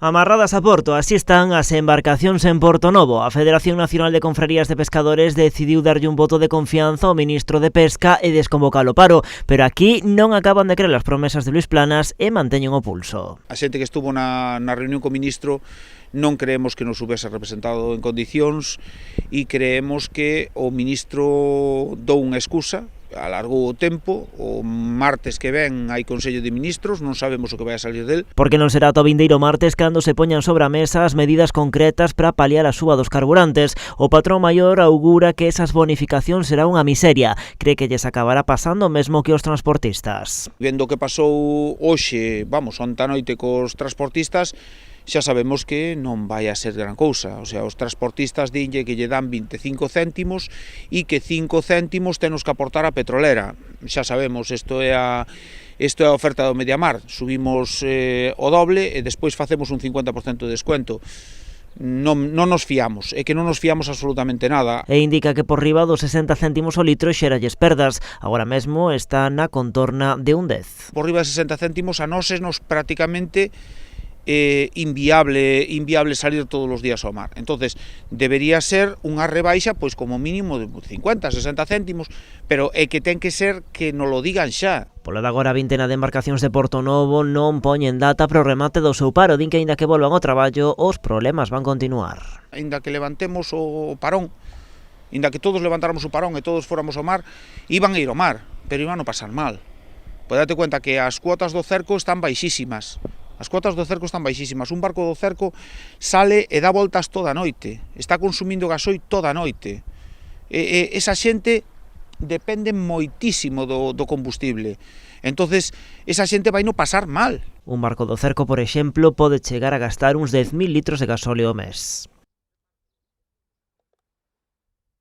Amarradas a Porto, así están as embarcacións en Portonovo. A Federación Nacional de Confrarías de Pescadores decidiu darlle un voto de confianza ao ministro de Pesca e desconvocar o paro, pero aquí non acaban de creer as promesas de Luís Planas e manteñen o pulso. A xente que estuvo na reunión co ministro non creemos que nos houvese representado en condicións e creemos que o ministro dou unha excusa, alargou o tempo, o martes que ven hai Consello de Ministros, non sabemos o que vai a salir del. Porque non será ata o vindeiro martes cando se poñan sobre a mesa as medidas concretas para paliar a suba dos carburantes. O patrón maior augura que esas bonificacións será unha miseria. Cree que lles acabará pasando o mesmo que os transportistas. Vendo o que pasou hoxe, onte a noite cos transportistas, xa sabemos que non vai a ser gran cousa. O sea, os transportistas dinlle que lle dan 25 céntimos e que 5 céntimos tenos que aportar a petrolera. Xa sabemos, isto é a oferta do Mediamar. Subimos o doble e despois facemos un 50% de descuento. Non nos fiamos, é que non nos fiamos absolutamente nada. E indica que por riba dos 60 céntimos o litro xeralles perdas. Agora mesmo está na contorna de un 10. Por riba de 60 céntimos a nós nos prácticamente inviable salir todos os días ao mar. Entonces, debería ser unha rebaixa pois como mínimo de 50, 60 céntimos, pero é que ten que ser que nos lo digan xa. Polo de agora, a vintena de embarcacións de Portonovo non poñen data para o remate do seu paro. Din que aínda que volvan ao traballo, os problemas van continuar. Aínda que levantemos o parón, aínda que todos levantáramos o parón e todos fóramos ao mar, iban a ir ao mar, pero iban a pasar mal. Podete cuenta que as cuotas do cerco están baixísimas. As cuotas do cerco están baixísimas. Un barco do cerco sale e dá voltas toda a noite. Está consumindo gasoil toda a noite. Esa xente depende moitísimo do combustible. Entonces, esa xente vai non pasar mal. Un barco do cerco, por exemplo, pode chegar a gastar uns 10.000 litros de gasóleo ao mes.